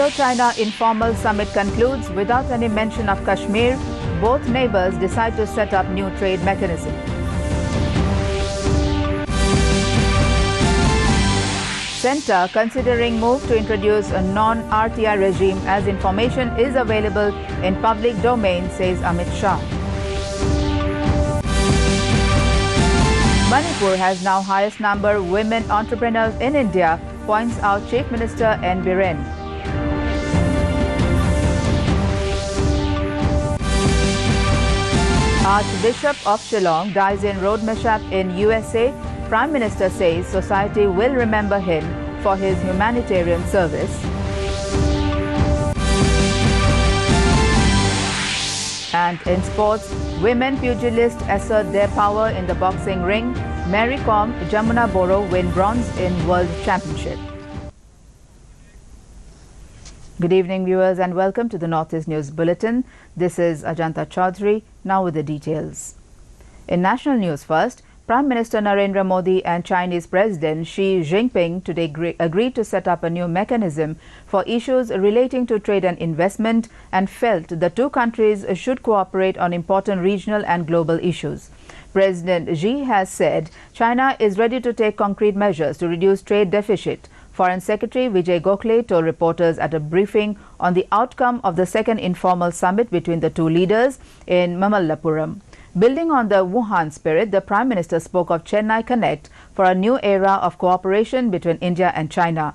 Indo-China informal summit concludes without any mention of Kashmir. Both neighbors decide to set up new trade mechanism. Centre considering move to introduce a non-RTI regime as information is available in public domain, says Amit Shah. Manipur has now highest number women entrepreneurs in India, points out Chief Minister N. Biren. Archbishop of Chillon dies in road mishap in USA. Prime Minister says society will remember him for his humanitarian service. And in sports, women pugilists assert their power in the boxing ring. Mary Kom, Jamuna Boro win bronze in World Championship. Good evening, viewers, and welcome to the Northeast News Bulletin. This is Ajanta Chaudhary. Now with the details. In national news first, Prime Minister Narendra Modi and Chinese President Xi Jinping today agreed to set up a new mechanism for issues relating to trade and investment and felt the two countries should cooperate on important regional and global issues. President Xi has said China is ready to take concrete measures to reduce trade deficit. Foreign Secretary Vijay Gokhale told reporters at a briefing on the outcome of the second informal summit between the two leaders in Mamallapuram. Building on the Wuhan spirit, the Prime Minister spoke of Chennai Connect for a new era of cooperation between India and China.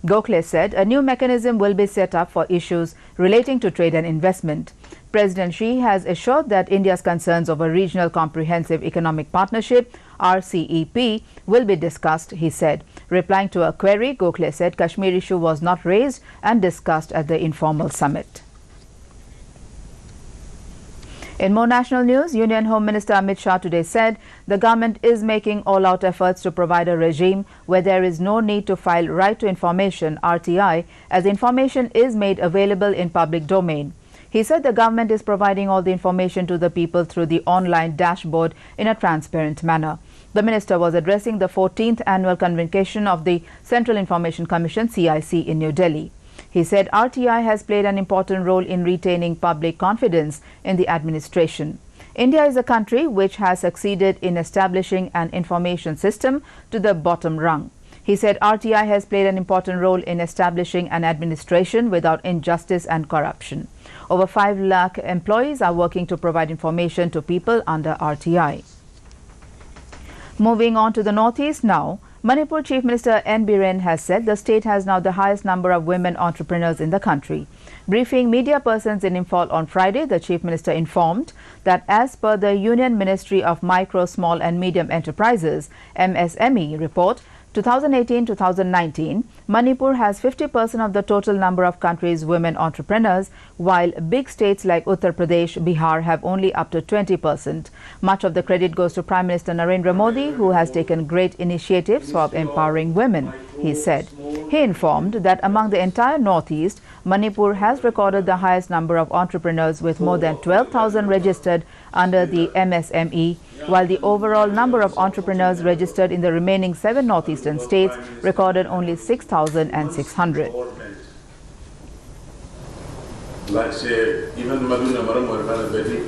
Gokhale said a new mechanism will be set up for issues relating to trade and investment. President Xi has assured that India's concerns over Regional Comprehensive Economic Partnership (RCEP) will be discussed, he said. Replying to a query, Gokhale said Kashmir issue was not raised and discussed at the informal summit. In more national news, Union Home Minister Amit Shah today said the government is making all-out efforts to provide a regime where there is no need to file right to information (RTI) as information is made available in public domain. He said the government is providing all the information to the people through the online dashboard in a transparent manner. The minister was addressing the 14th annual convocation of the Central Information Commission (CIC) in New Delhi. He said RTI has played an important role in retaining public confidence in the administration. India is a country which has succeeded in establishing an information system to the bottom rung. He said RTI has played an important role in establishing an administration without injustice and corruption. Over 5 lakh employees are working to provide information to people under RTI. Moving on to the Northeast now, Manipur Chief Minister N. Biren has said the state has now the highest number of women entrepreneurs in the country. Briefing media persons in Imphal on Friday, the Chief Minister informed that as per the Union Ministry of Micro, Small and Medium Enterprises (MSME) report, 2018-2019, Manipur has 50% of the total number of country's women entrepreneurs, while big states like Uttar Pradesh, Bihar have only up to 20%. Much of the credit goes to Prime Minister Narendra Modi, who has taken great initiatives for empowering women, he said. He informed that among the entire Northeast, Manipur has recorded the highest number of entrepreneurs with more than 12,000 registered under the MSME, while the overall number of entrepreneurs registered in the remaining 7 northeastern states recorded only 6,600. Like say, even Maduna Maram Betty,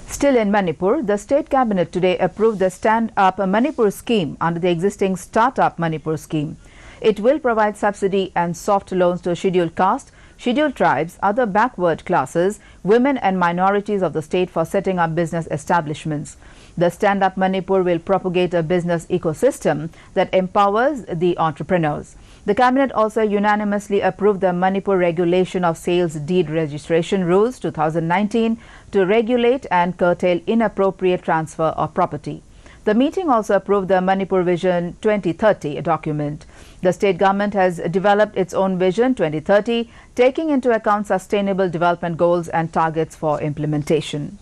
Still in Manipur, the state cabinet today approved the StandUp Manipur scheme under the existing StartUp Manipur scheme. It will provide subsidy and soft loans to scheduled caste, scheduled tribes, other backward classes, women and minorities of the state for setting up business establishments. The StandUp Manipur will propagate a business ecosystem that empowers the entrepreneurs. The cabinet also unanimously approved the Manipur Regulation of Sales Deed Registration Rules 2019 to regulate and curtail inappropriate transfer of property. The meeting also approved the Manipur Vision 2030 document. The state government has developed its own Vision 2030, taking into account sustainable development goals and targets for implementation.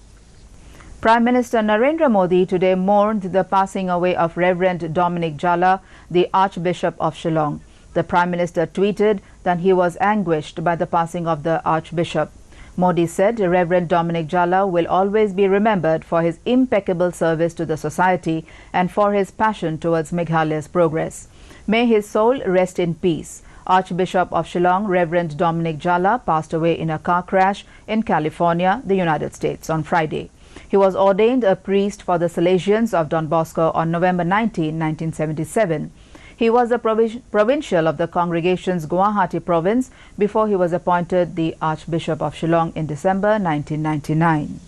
Prime Minister Narendra Modi today mourned the passing away of Reverend Dominic Jala, the Archbishop of Chillon. The Prime Minister tweeted that he was anguished by the passing of the Archbishop. Modi said Reverend Dominic Jala will always be remembered for his impeccable service to the society and for his passion towards Meghalaya's progress. May his soul rest in peace. Archbishop of Chillon, Reverend Dominic Jala, passed away in a car crash in California, the United States, on Friday. He was ordained a priest for the Salesians of Don Bosco on November 19, 1977. He was a provincial of the congregation's Guwahati province before he was appointed the Archbishop of Chillon in December 1999.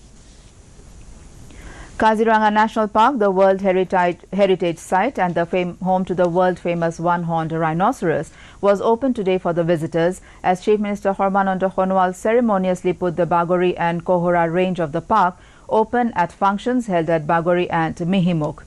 Kaziranga National Park, the World Heritage Site and the home to the world-famous one-horned rhinoceros, was opened today for the visitors as Chief Minister Hormananda Khonowal ceremoniously put the Bagori and Kohora range of the park open at functions held at Bagori and Mihimuk.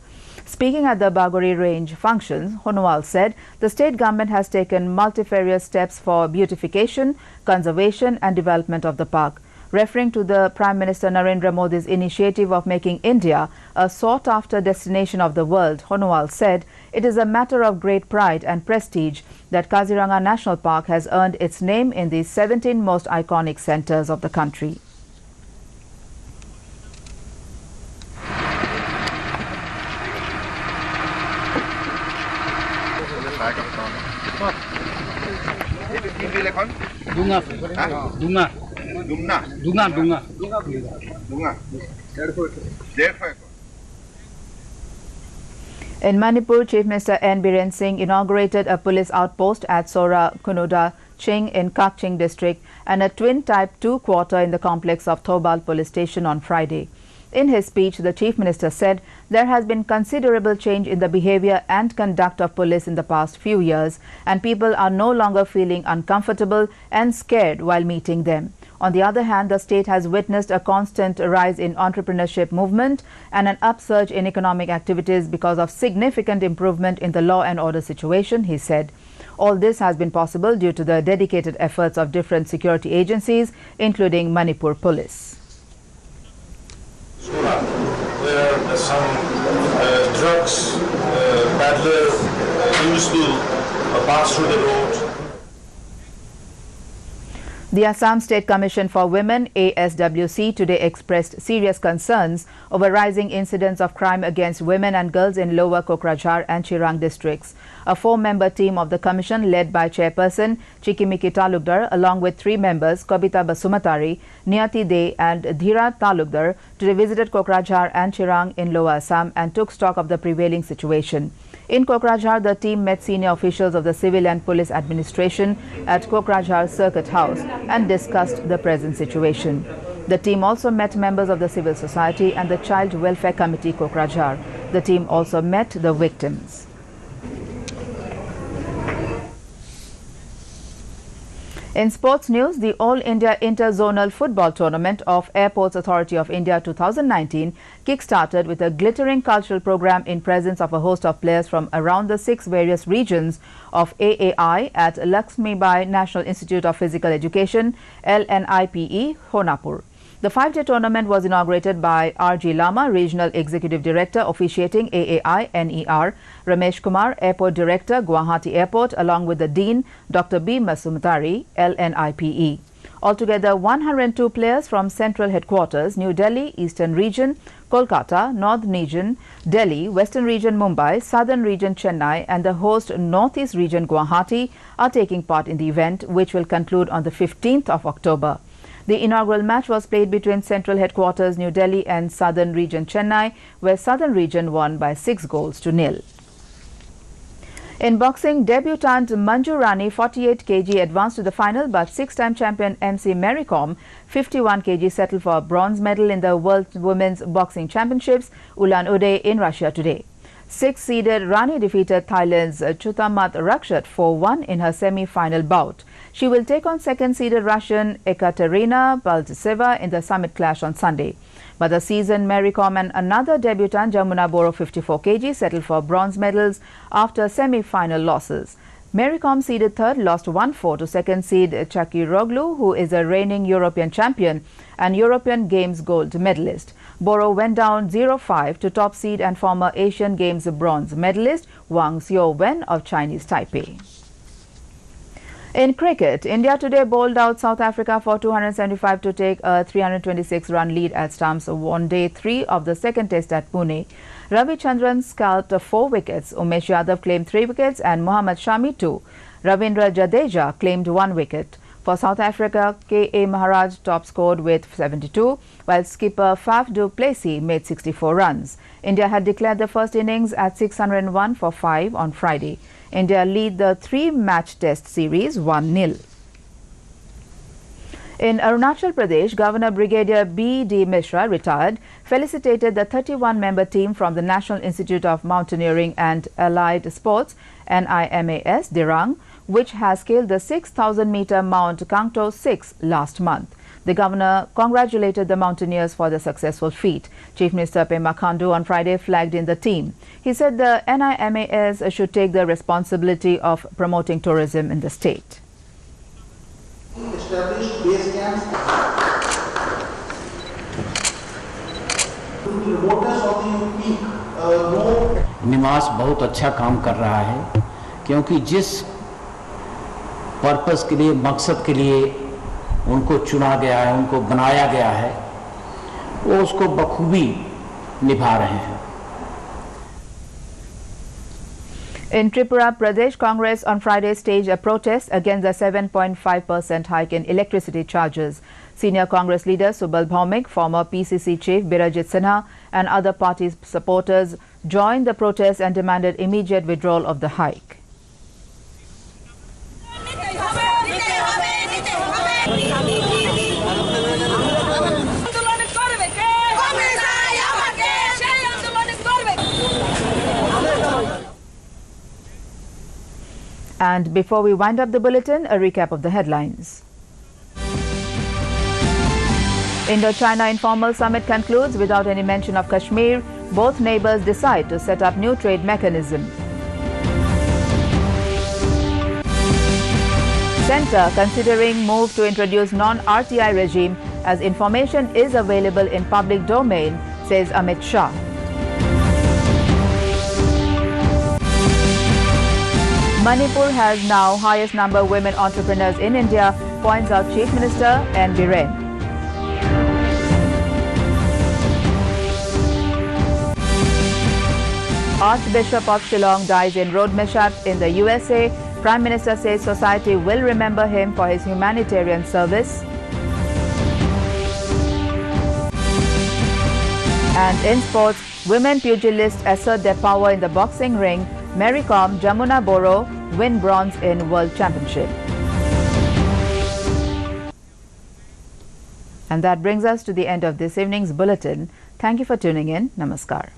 Speaking at the Bagori range functions, Khonowal said the state government has taken multifarious steps for beautification, conservation and development of the park. Referring to the Prime Minister Narendra Modi's initiative of making India a sought-after destination of the world, Khonowal said it is a matter of great pride and prestige that Kaziranga National Park has earned its name in the 17 most iconic centres of the country. In Manipur, Chief Minister N. Biren Singh inaugurated a police outpost at Sora Kunuda Ching in Kakching district and a twin Type 2 quarter in the complex of Thobal police station on Friday. In his speech, the Chief Minister said there has been considerable change in the behavior and conduct of police in the past few years, and people are no longer feeling uncomfortable and scared while meeting them. On the other hand, the state has witnessed a constant rise in entrepreneurship movement and an upsurge in economic activities because of significant improvement in the law and order situation, he said. All this has been possible due to the dedicated efforts of different security agencies, including Manipur Police. Where some drugs peddler used to pass through the road. The Assam State Commission for Women, ASWC, today expressed serious concerns over rising incidents of crime against women and girls in Lower Kokrajhar and Chirang districts. A 4-member team of the commission, led by Chairperson Chikimiki Talukdar, along with 3 members, Kabita Basumatari, Niyati De and Dhira Talukdar, today visited Kokrajhar and Chirang in Lower Assam and took stock of the prevailing situation. In Kokrajhar, the team met senior officials of the civil and police administration at Kokrajhar Circuit House and discussed the present situation. The team also met members of the civil society and the Child Welfare Committee Kokrajhar. The team also met the victims. In sports news, the All India Interzonal Football Tournament of Airports Authority of India 2019 kick-started with a glittering cultural program in presence of a host of players from around the 6 various regions of AAI at Lakshmibai National Institute of Physical Education, LNIPE, Honapur. The 5-day tournament was inaugurated by R.G. Lama, Regional Executive Director, officiating AAI NER, Ramesh Kumar, Airport Director, Guwahati Airport, along with the Dean, Dr. B. Masumatari, LNIPE. Altogether, 102 players from Central Headquarters, New Delhi, Eastern Region, Kolkata, North Region, Delhi, Western Region, Mumbai, Southern Region, Chennai, and the host Northeast Region, Guwahati, are taking part in the event, which will conclude on the 15th of October. The inaugural match was played between Central Headquarters, New Delhi and Southern Region, Chennai, where Southern Region won by 6-0. In boxing, debutant Manju Rani, 48 kg, advanced to the final, but 6-time champion MC Mary Kom, 51 kg, settled for a bronze medal in the World Women's Boxing Championships, Ulan-Ude, in Russia today. 6th-seeded Rani defeated Thailand's Chutamat Rakshat 4-1 in her semi-final bout. She will take on 2nd-seeded Russian Ekaterina Baltiseva in the summit clash on Sunday. But the seasoned Mary Kom and another debutant, Jamuna Boro, 54 kg, settled for bronze medals after semi-final losses. Mary Kom, seeded 3rd, lost 1-4 to 2nd seed Chakiroglu, who is a reigning European champion and European Games gold medalist. Boro went down 0-5 to top seed and former Asian Games bronze medalist Wang Xiaowen of Chinese Taipei. In cricket, India today bowled out South Africa for 275 to take a 326-run lead at stumps on day 3 of the second test at Pune. Ravichandran scalped 4 wickets, Umesh Yadav claimed 3 wickets and Mohammad Shami 2. Ravindra Jadeja claimed 1 wicket. For South Africa, K.A. Maharaj top scored with 72, while skipper Faf du Plessis made 64 runs. India had declared the first innings at 601 for 5 on Friday. India lead the 3-match test series 1-0. In Arunachal Pradesh, Governor Brigadier B.D. Mishra, retired, felicitated the 31-member team from the National Institute of Mountaineering and Allied Sports, NIMAS, Dirang, which has scaled the 6,000-meter Mount Kangto 6 last month. The governor congratulated the mountaineers for the successful feat. Chief Minister Pema Khandu on Friday flagged in the team. He said the NIMAS should take the responsibility of promoting tourism in the state. Established base camps to the remotest of the peak. निवास बहुत अच्छा काम कर रहा है क्योंकि जिस purpose के लिए मकसद के लिए उनको चुना गया है, उनको बनाया गया है, वो उसको बखूबी निभा रहे हैं. In Tripura, Pradesh Congress on Friday staged a protest against the 7.5% hike in electricity charges. Senior Congress leader Subal Bhaumik, former PCC chief Birajit Sinha and other parties' supporters joined the protest and demanded immediate withdrawal of the hike. And before we wind up the bulletin, a recap of the headlines. Indo-China informal summit concludes without any mention of Kashmir. Both neighbors decide to set up new trade mechanism. Centre considering move to introduce non-RTI regime as information is available in public domain, says Amit Shah. Manipur has now highest number of women entrepreneurs in India, points out Chief Minister N. Biren. Archbishop of Chillon dies in road mishap in the USA. Prime Minister says society will remember him for his humanitarian service. And in sports, women pugilists assert their power in the boxing ring. Mary Kom, Jamuna Boro win bronze in World Championship. And that brings us to the end of this evening's bulletin. Thank you for tuning in. Namaskar.